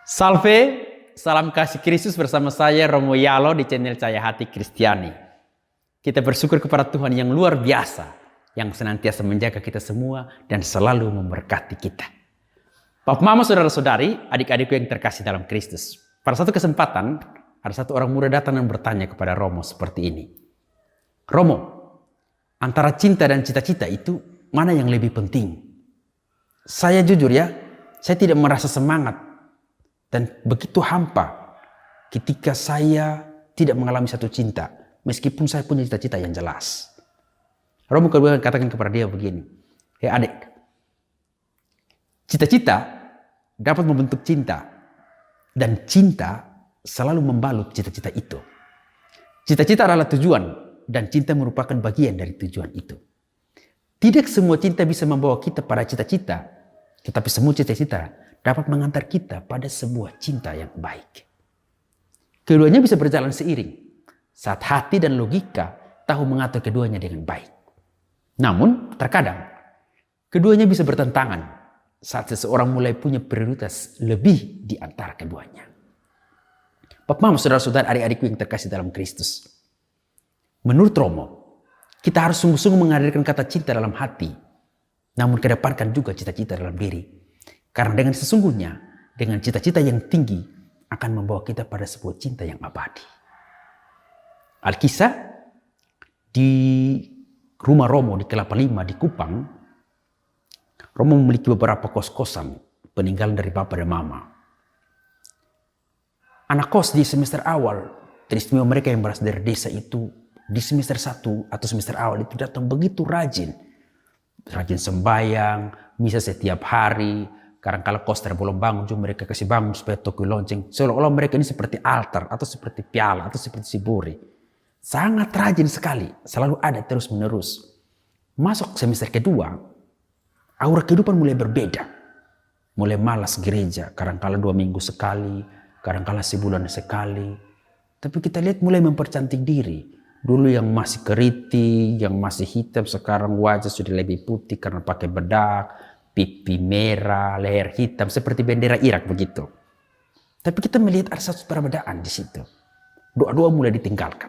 Salve, salam kasih Kristus bersama saya Romo Yalo di channel Cahaya Hati Kristiani. Kita bersyukur kepada Tuhan yang luar biasa, yang senantiasa menjaga kita semua dan selalu memberkati kita. Bapak, mama, saudara-saudari, adik-adikku yang terkasih dalam Kristus. Pada satu kesempatan, ada satu orang muda datang dan bertanya kepada Romo seperti ini. Romo, antara cinta dan cita-cita itu mana yang lebih penting? Saya jujur ya, saya tidak merasa semangat dan begitu hampa ketika saya tidak mengalami satu cinta, meskipun saya punya cita-cita yang jelas. Romo kedua katakan kepada dia begini, hei adik, cita-cita dapat membentuk cinta, dan cinta selalu membalut cita-cita itu. Cita-cita adalah tujuan, dan cinta merupakan bagian dari tujuan itu. Tidak semua cinta bisa membawa kita pada cita-cita, tetapi semua cita-cita dapat mengantar kita pada sebuah cinta yang baik. Keduanya bisa berjalan seiring, saat hati dan logika tahu mengatur keduanya dengan baik. Namun, terkadang keduanya bisa bertentangan saat seseorang mulai punya prioritas lebih di antara keduanya. Bapak, mama, saudara-saudara, adik-adikku yang terkasih dalam Kristus. Menurut Romo, kita harus sungguh-sungguh menghadirkan kata cinta dalam hati, namun kedepankan juga cita-cita dalam diri. Karena dengan sesungguhnya, dengan cita-cita yang tinggi akan membawa kita pada sebuah cinta yang abadi. Alkisah di rumah Romo di Kelapa Lima di Kupang, Romo memiliki beberapa kos-kosan peninggalan dari bapak dan mama. Anak kos di semester awal, teristimewa mereka yang berasal dari desa itu, di semester 1 atau semester awal itu datang begitu rajin. Rajin sembahyang, misa setiap hari. Kadang-kala kos belum bangun, cuma mereka kasih bangun supaya toko lonceng. Seolah-olah mereka ini seperti altar, atau seperti piala, atau seperti sibori. Sangat rajin sekali, selalu ada terus menerus. Masuk semester kedua, aura kehidupan mulai berbeda. Mulai malas gereja, kadang-kala 2 minggu sekali, kadang-kala sebulan sekali. Tapi kita lihat mulai mempercantik diri. Dulu yang masih keriting, yang masih hitam, sekarang wajah sudah lebih putih karena pakai bedak, pipi merah, leher hitam, seperti bendera Irak begitu. Tapi kita melihat ada satu perbedaan di situ. Doa-doa mulai ditinggalkan,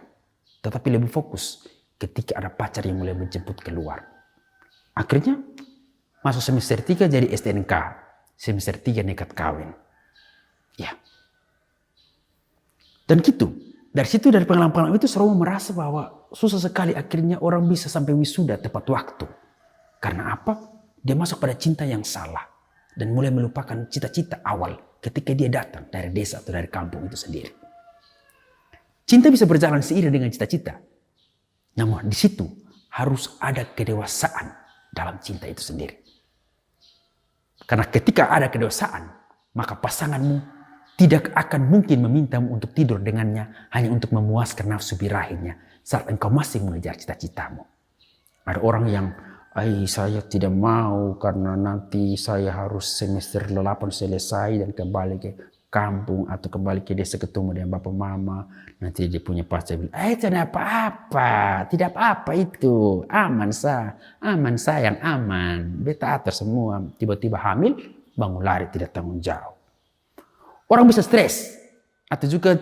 tetapi lebih fokus ketika ada pacar yang mulai menjemput keluar. Akhirnya masuk semester 3 jadi STNK, semester 3 nekat kawin. Ya. Dan gitu. Dari situ, dari pengalaman-pengalaman itu, Romo merasa bahwa susah sekali akhirnya orang bisa sampai wisuda tepat waktu. Karena apa? Dia masuk pada cinta yang salah. Dan mulai melupakan cita-cita awal ketika dia datang dari desa atau dari kampung itu sendiri. Cinta bisa berjalan seiring dengan cita-cita. Namun di situ harus ada kedewasaan dalam cinta itu sendiri. Karena ketika ada kedewasaan, maka pasanganmu tidak akan mungkin memintamu untuk tidur dengannya hanya untuk memuaskan nafsu birahinya saat engkau masih mengejar cita-citamu. Ada orang yang, saya tidak mau karena nanti saya harus semester 8 selesai dan kembali ke kampung atau kembali ke desa ketemu dengan bapak mama. Nanti dia punya pacar bilang, tidak apa-apa, tidak apa-apa itu, aman sayang, aman. Beta atur semua, tiba-tiba hamil, bangun lari tidak tanggung jawab. Orang bisa stres atau juga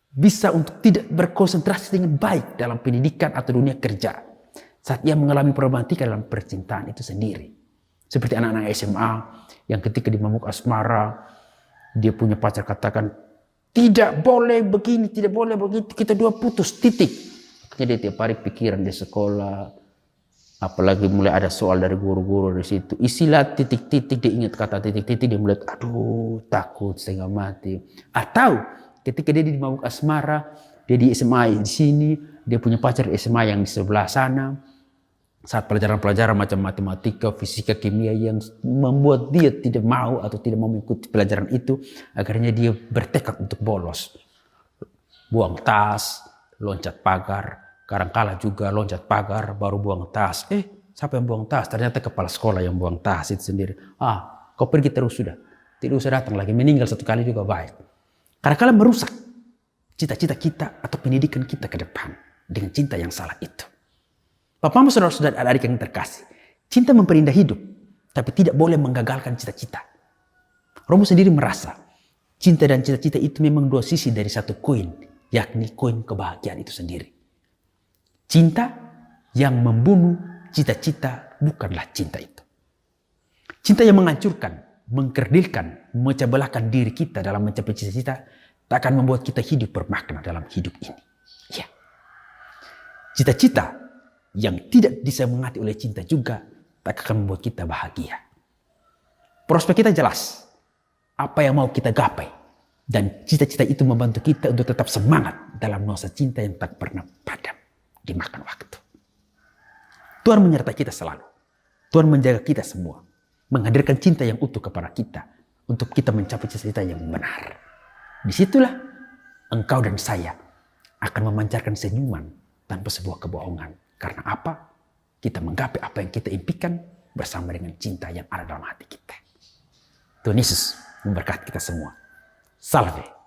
bisa untuk tidak berkonsentrasi dengan baik dalam pendidikan atau dunia kerja saat ia mengalami problematika dalam percintaan itu sendiri. Seperti anak-anak SMA yang ketika di momok asmara dia punya pacar katakan tidak boleh begini, tidak boleh begitu, kita dua putus, titik. Jadi dia tiap hari pikiran di sekolah, apalagi mulai ada soal dari guru-guru di situ. Isilah titik-titik, dia ingat kata titik-titik, dia mulai aduh takut setengah mati. Atau ketika dia di mabuk asmara, dia di SMA di sini, dia punya pacar di SMA yang di sebelah sana. Saat pelajaran-pelajaran macam matematika, fisika, kimia yang membuat dia tidak mau atau tidak mau mengikuti pelajaran itu, akhirnya dia bertekad untuk bolos. Buang tas, loncat pagar. Kadang-kala juga loncat pagar, baru buang tas. Siapa yang buang tas? Ternyata kepala sekolah yang buang tas itu sendiri. Kau pergi terus sudah. Tidak usah datang lagi, meninggal 1 kali juga baik. Kadang-kala merusak cita-cita kita atau pendidikan kita ke depan dengan cinta yang salah itu. Bapak, mama, saudara-saudara, adik-adik yang terkasih. Cinta memperindah hidup, tapi tidak boleh menggagalkan cita-cita. Romo sendiri merasa Cinta dan cita-cita itu memang dua sisi dari satu koin, yakni koin kebahagiaan itu sendiri. Cinta yang membunuh cita-cita bukanlah cinta itu. Cinta yang menghancurkan, mengkerdilkan, memecah belahkan diri kita dalam mencapai cita-cita tak akan membuat kita hidup bermakna dalam hidup ini. Ya. Cita-cita yang tidak disemangati oleh cinta juga tak akan membuat kita bahagia. Prospek kita jelas. Apa yang mau kita gapai. Dan cita-cita itu membantu kita untuk tetap semangat dalam nuansa cinta yang tak pernah padam dimakan waktu. Tuhan menyertai kita selalu. Tuhan menjaga kita semua. Menghadirkan cinta yang utuh kepada kita. Untuk kita mencapai cita-cita yang benar. Disitulah engkau dan saya akan memancarkan senyuman tanpa sebuah kebohongan. Karena apa? Kita menggapai apa yang kita impikan bersama dengan cinta yang ada dalam hati kita. Tuhan Yesus memberkati kita semua. Salve.